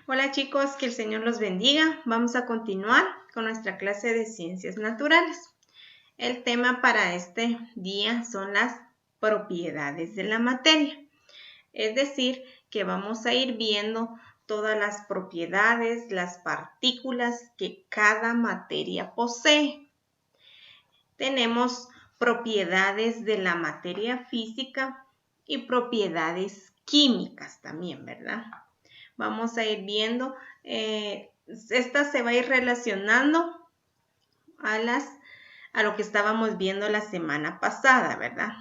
Hola chicos, que el Señor los bendiga. Vamos a continuar con nuestra clase de Ciencias Naturales. El tema para este día son las propiedades de la materia. Es decir, que vamos a ir viendo todas las propiedades, las partículas que cada materia posee. Tenemos propiedades de la materia física y propiedades químicas también, ¿verdad? Vamos a ir viendo, esta se va a ir relacionando a lo que estábamos viendo la semana pasada, ¿verdad?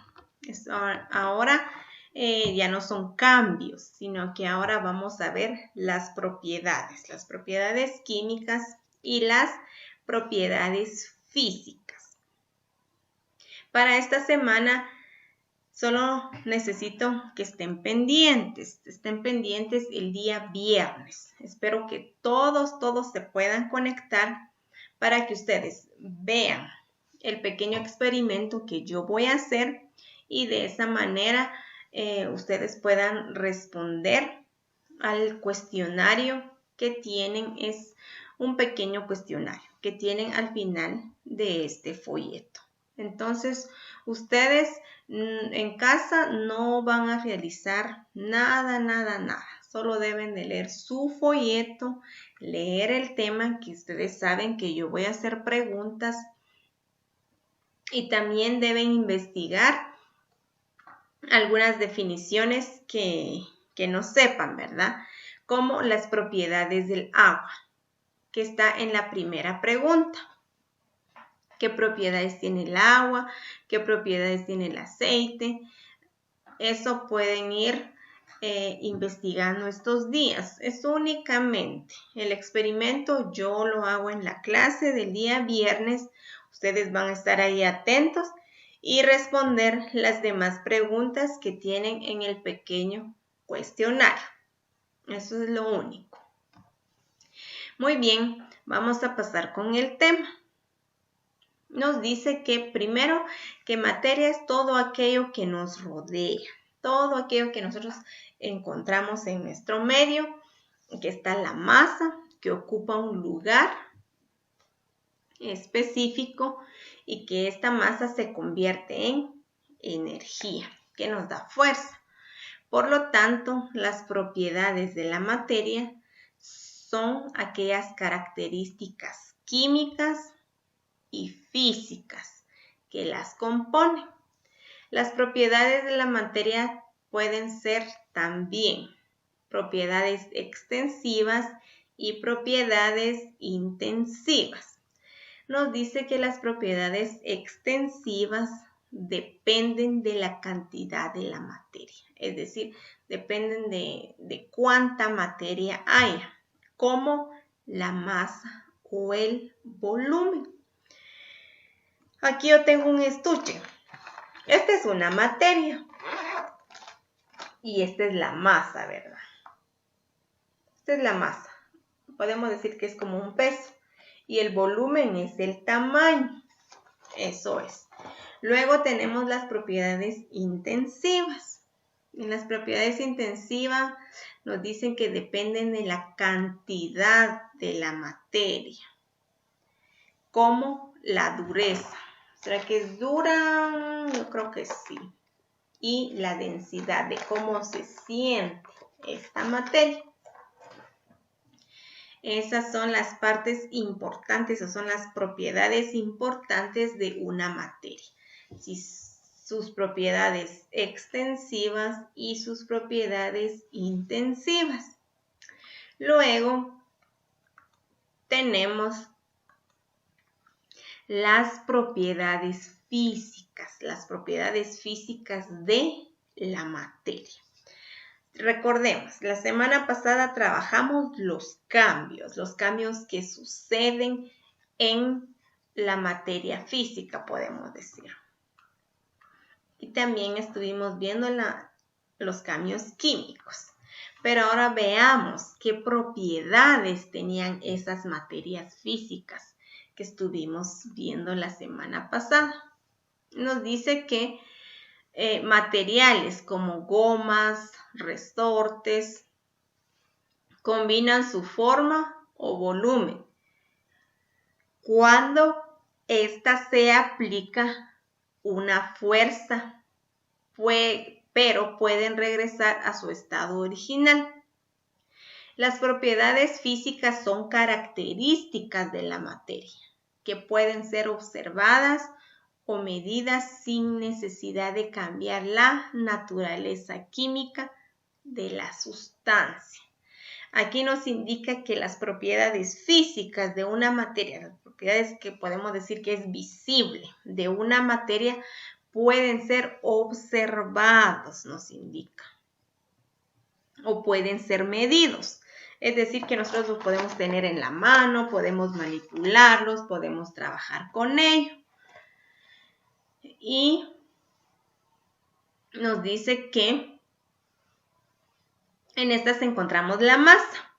Ahora ya no son cambios, sino que ahora vamos a ver las propiedades químicas y las propiedades físicas. Para esta semana solo necesito que estén pendientes el día viernes. Espero que todos se puedan conectar para que ustedes vean el pequeño experimento que yo voy a hacer y de esa manera ustedes puedan responder al cuestionario que tienen. Es un pequeño cuestionario que tienen al final de este folleto. Entonces, ustedes en casa no van a realizar nada. Solo deben de leer su folleto, leer el tema, que ustedes saben que yo voy a hacer preguntas, y también deben investigar algunas definiciones que no sepan, ¿verdad? Como las propiedades del agua, que está en la primera pregunta. ¿Qué propiedades tiene el agua? ¿Qué propiedades tiene el aceite? Eso pueden ir investigando estos días. Es únicamente el experimento, yo lo hago en la clase del día viernes. Ustedes van a estar ahí atentos y responder las demás preguntas que tienen en el pequeño cuestionario. Eso es lo único. Muy bien, vamos a pasar con el tema. Nos dice que primero que materia es todo aquello que nos rodea, todo aquello que nosotros encontramos en nuestro medio, que está la masa, que ocupa un lugar específico y que esta masa se convierte en energía, que nos da fuerza. Por lo tanto, las propiedades de la materia son aquellas características químicas y físicas que las componen. Las propiedades de la materia pueden ser también propiedades extensivas y propiedades intensivas. Nos dice que las propiedades extensivas dependen de la cantidad de la materia, es decir, dependen de cuánta materia haya, como la masa o el volumen. Aquí yo tengo un estuche. Esta es una materia y esta es la masa, ¿verdad? Esta es la masa. Podemos decir que es como un peso y el volumen es el tamaño. Eso es. Luego tenemos las propiedades intensivas. En las propiedades intensivas nos dicen que dependen de la cantidad de la materia, como la dureza. ¿Será que es dura? Yo creo que sí. Y la densidad de cómo se siente esta materia. Esas son las partes importantes o son las propiedades importantes de una materia. Sus propiedades extensivas y sus propiedades intensivas. Luego tenemos las propiedades físicas de la materia. Recordemos, la semana pasada trabajamos los cambios que suceden en la materia física, podemos decir. Y también estuvimos viendo los cambios químicos. Pero ahora veamos qué propiedades tenían esas materias físicas que estuvimos viendo la semana pasada. Nos dice que materiales como gomas, resortes, combinan su forma o volumen cuando ésta se aplica una fuerza, pero pueden regresar a su estado original. Las propiedades físicas son características de la materia que pueden ser observadas o medidas sin necesidad de cambiar la naturaleza química de la sustancia. Aquí nos indica que las propiedades físicas de una materia, las propiedades que podemos decir que es visible de una materia, pueden ser observados, nos indica, o pueden ser medidos. Es decir, que nosotros los podemos tener en la mano, podemos manipularlos, podemos trabajar con ellos. Y nos dice que en estas encontramos la masa.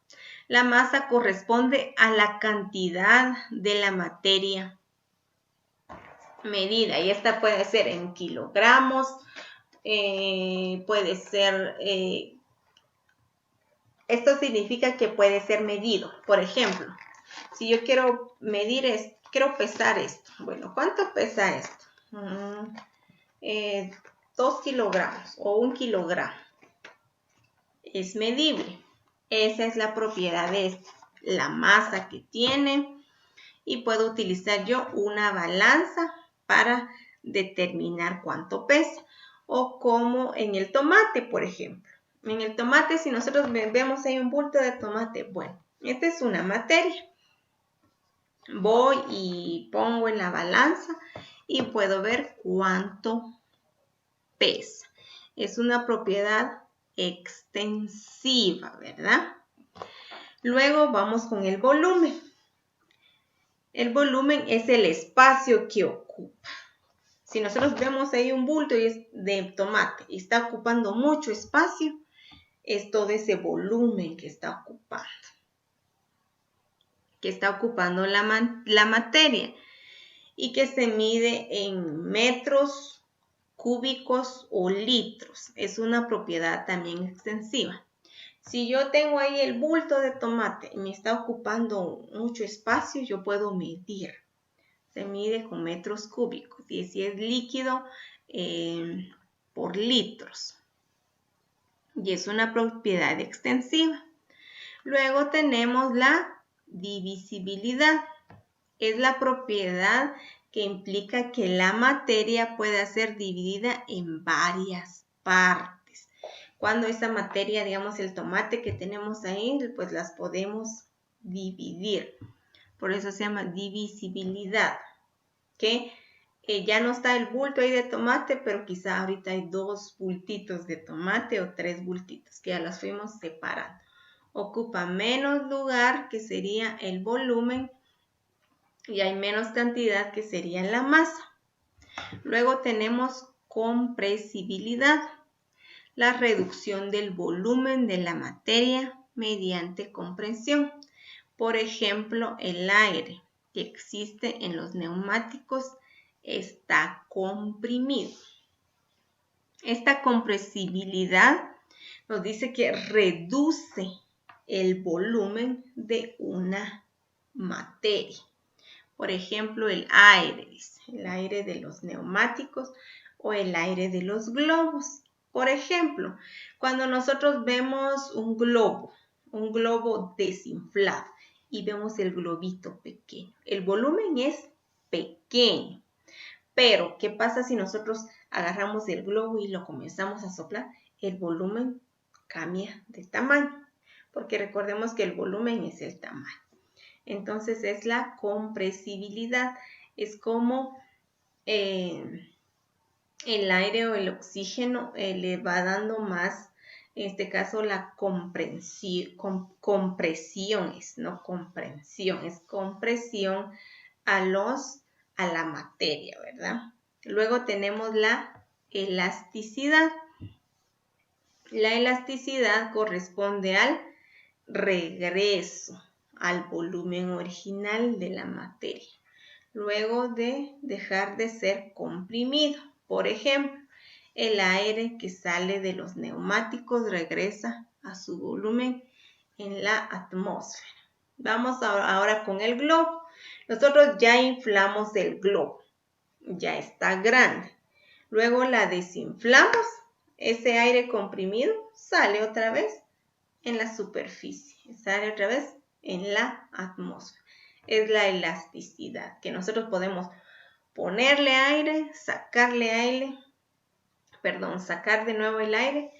La masa corresponde a la cantidad de la materia medida. Y esta puede ser en kilogramos, puede ser... esto significa que puede ser medido. Por ejemplo, si yo quiero medir esto, quiero pesar esto. Bueno, ¿cuánto pesa esto? 2 kilogramos o 1 kilogramo. Es medible. Esa es la propiedad de esto, la masa que tiene. Y puedo utilizar yo una balanza para determinar cuánto pesa. O como en el tomate, por ejemplo. En el tomate, si nosotros vemos ahí un bulto de tomate, bueno, esta es una materia. Voy y pongo en la balanza y puedo ver cuánto pesa. Es una propiedad extensiva, ¿verdad? Luego vamos con el volumen. El volumen es el espacio que ocupa. Si nosotros vemos ahí un bulto de tomate y está ocupando mucho espacio, es todo ese volumen que está ocupando la materia y que se mide en metros cúbicos o litros. Es una propiedad también extensiva. Si yo tengo ahí el bulto de tomate y me está ocupando mucho espacio, yo puedo medir. Se mide con metros cúbicos y si es líquido, por litros. Y es una propiedad extensiva. Luego tenemos la divisibilidad. Es la propiedad que implica que la materia pueda ser dividida en varias partes. Cuando esa materia, digamos el tomate que tenemos ahí, pues las podemos dividir. Por eso se llama divisibilidad. Que ya no está el bulto ahí de tomate, pero quizá ahorita hay 2 bultitos de tomate o 3 bultitos que ya las fuimos separando. Ocupa menos lugar, que sería el volumen, y hay menos cantidad, que sería la masa. Luego tenemos compresibilidad, la reducción del volumen de la materia mediante compresión. Por ejemplo, el aire que existe en los neumáticos está comprimido. Esta compresibilidad nos dice que reduce el volumen de una materia. Por ejemplo, el aire, dice, el aire de los neumáticos o el aire de los globos. Por ejemplo, cuando nosotros vemos un globo desinflado y vemos el globito pequeño, el volumen es pequeño. Pero, ¿qué pasa si nosotros agarramos el globo y lo comenzamos a soplar? El volumen cambia de tamaño, porque recordemos que el volumen es el tamaño. Entonces es la compresibilidad, es como el aire o el oxígeno le va dando más, en este caso la compresión, no comprensión, es compresión a la materia, ¿verdad? Luego tenemos la elasticidad. La elasticidad corresponde al regreso al volumen original de la materia, luego de dejar de ser comprimido. Por ejemplo, el aire que sale de los neumáticos regresa a su volumen en la atmósfera. Vamos ahora con el globo. Nosotros ya inflamos el globo, ya está grande. Luego la desinflamos, ese aire comprimido sale otra vez en la superficie, sale otra vez en la atmósfera. Es la elasticidad, que nosotros podemos ponerle aire, sacar de nuevo el aire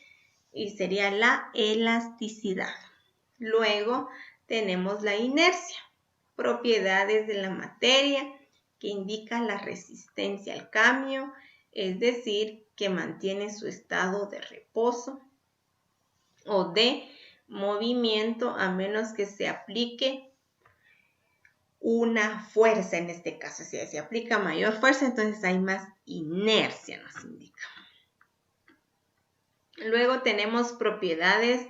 y sería la elasticidad. Luego tenemos la inercia, propiedades de la materia que indica la resistencia al cambio, es decir, que mantiene su estado de reposo o de movimiento a menos que se aplique una fuerza en este caso. Si se aplica mayor fuerza, entonces hay más inercia, nos indica. Luego tenemos propiedades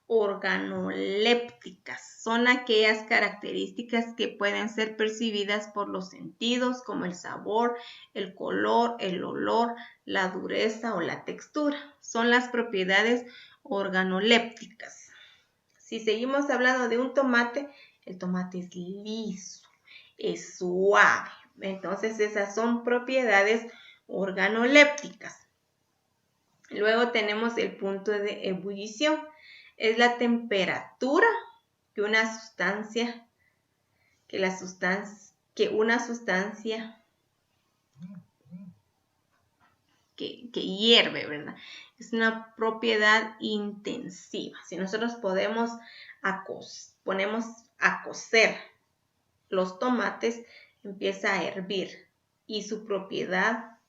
organolépticas. Son aquellas características que pueden ser percibidas por los sentidos, como el sabor, el color, el olor, la dureza o la textura. Son las propiedades organolépticas. Si seguimos hablando de un tomate, el tomate es liso, es suave. Entonces esas son propiedades organolépticas. Luego tenemos el punto de ebullición. Es la temperatura que una sustancia hierve, ¿verdad? Es una propiedad intensiva. Si nosotros ponemos a cocer los tomates, empieza a hervir y su propiedad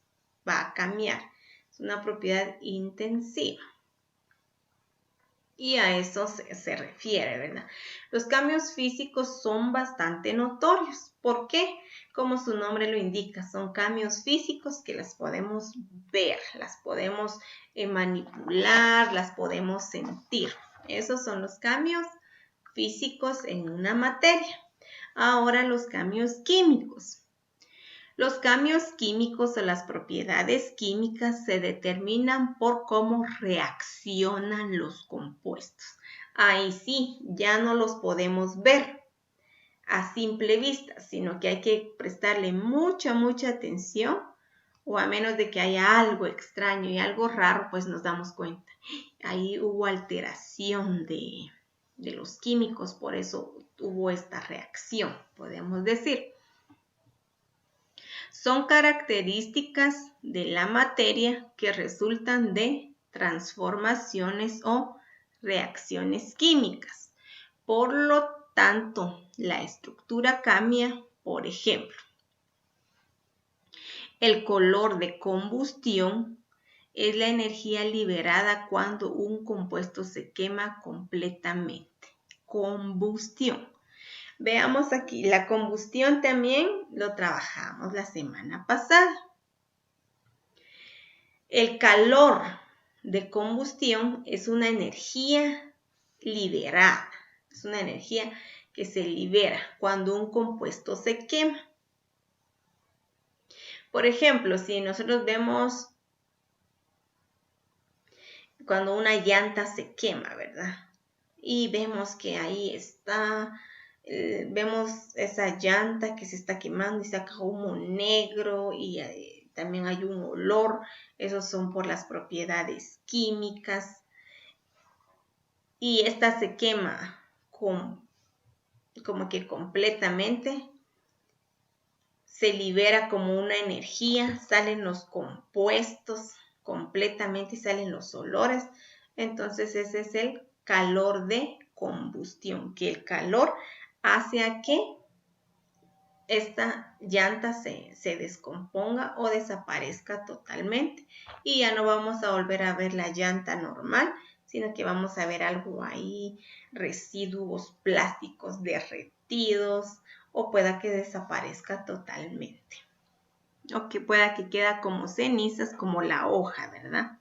va a cambiar. Es una propiedad intensiva. Y a eso se refiere, ¿verdad? Los cambios físicos son bastante notorios. ¿Por qué? Como su nombre lo indica, son cambios físicos que las podemos ver, las podemos manipular, las podemos sentir. Esos son los cambios físicos en una materia. Ahora los cambios químicos. Los cambios químicos o las propiedades químicas se determinan por cómo reaccionan los compuestos. Ahí sí, ya no los podemos ver a simple vista, sino que hay que prestarle mucha atención, o a menos de que haya algo extraño y algo raro, pues nos damos cuenta. Ahí hubo alteración de los químicos, por eso hubo esta reacción, podemos decir. Son características de la materia que resultan de transformaciones o reacciones químicas. Por lo tanto, la estructura cambia, por ejemplo, el color de combustión es la energía liberada cuando un compuesto se quema completamente. Combustión. Veamos aquí, la combustión también lo trabajamos la semana pasada. El calor de combustión es una energía liberada, es una energía que se libera cuando un compuesto se quema. Por ejemplo, si nosotros vemos cuando una llanta se quema, ¿verdad? Y vemos que ahí está... vemos esa llanta que se está quemando y saca humo negro y también hay un olor. Esos son por las propiedades químicas. Y esta se quema como que completamente. Se libera como una energía, salen los compuestos completamente y salen los olores. Entonces ese es el calor de combustión, que el calor hace a que esta llanta se descomponga o desaparezca totalmente y ya no vamos a volver a ver la llanta normal, sino que vamos a ver algo ahí, residuos plásticos derretidos o pueda que desaparezca totalmente o que pueda que quede como cenizas como la hoja, ¿verdad?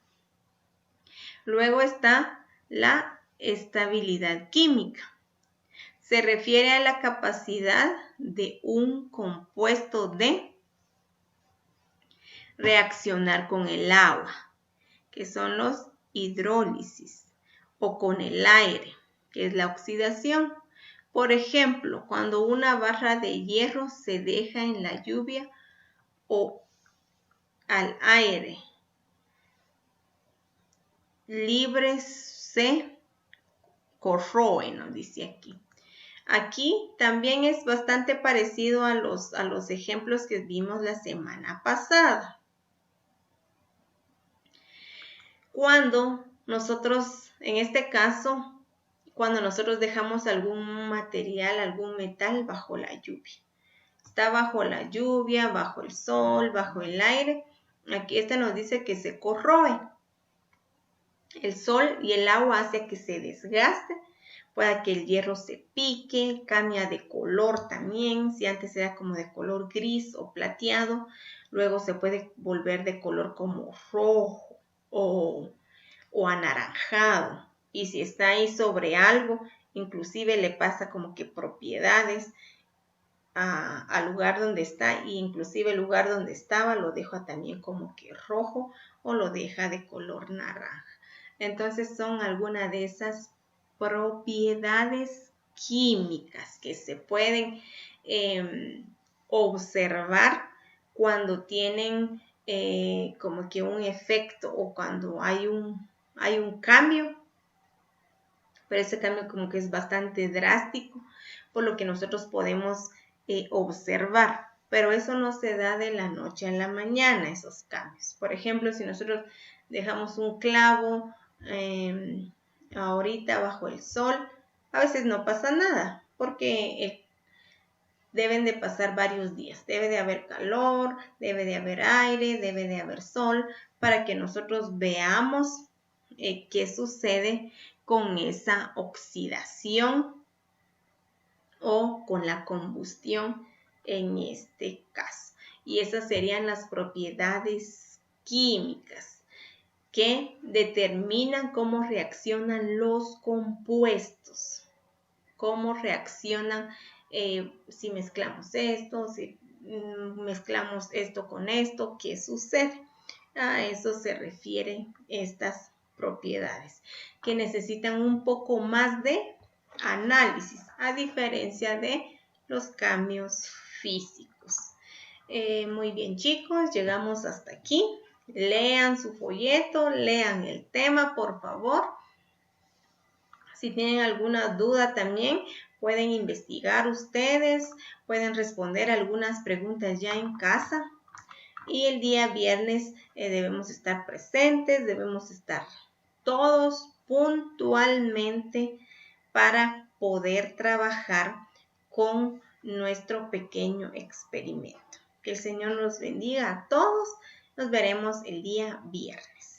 Luego está la estabilidad química. Se refiere a la capacidad de un compuesto de reaccionar con el agua, que son los hidrólisis, o con el aire, que es la oxidación. Por ejemplo, cuando una barra de hierro se deja en la lluvia o al aire libre se corroe, nos dice aquí. Aquí también es bastante parecido a los ejemplos que vimos la semana pasada. Cuando nosotros, en este caso, cuando nosotros dejamos algún material, algún metal bajo la lluvia. Está bajo la lluvia, bajo el sol, bajo el aire. Aquí nos dice que se corroe. El sol y el agua hace que se desgaste, pueda que el hierro se pique, cambia de color también. Si antes era como de color gris o plateado, luego se puede volver de color como rojo o anaranjado. Y si está ahí sobre algo, inclusive le pasa como que propiedades al lugar donde está, e inclusive el lugar donde estaba lo deja también como que rojo o lo deja de color naranja. Entonces son algunas de esas propiedades químicas que se pueden observar cuando tienen como que un efecto o cuando hay un cambio, pero ese cambio como que es bastante drástico, por lo que nosotros podemos observar, pero eso no se da de la noche a la mañana, esos cambios. Por ejemplo, si nosotros dejamos un clavo ahorita bajo el sol, a veces no pasa nada, porque deben de pasar varios días. Debe de haber calor, debe de haber aire, debe de haber sol, para que nosotros veamos qué sucede con esa oxidación o con la combustión en este caso. Y esas serían las propiedades químicas que determinan cómo reaccionan los compuestos, cómo reaccionan si mezclamos esto, si mezclamos esto con esto, ¿qué sucede? A eso se refieren estas propiedades, que necesitan un poco más de análisis, a diferencia de los cambios físicos. Muy bien, chicos, llegamos hasta aquí. Lean su folleto, lean el tema, por favor. Si tienen alguna duda también, pueden investigar ustedes, pueden responder algunas preguntas ya en casa. Y el día viernes debemos estar presentes, debemos estar todos puntualmente para poder trabajar con nuestro pequeño experimento. Que el Señor nos bendiga a todos. Nos veremos el día viernes.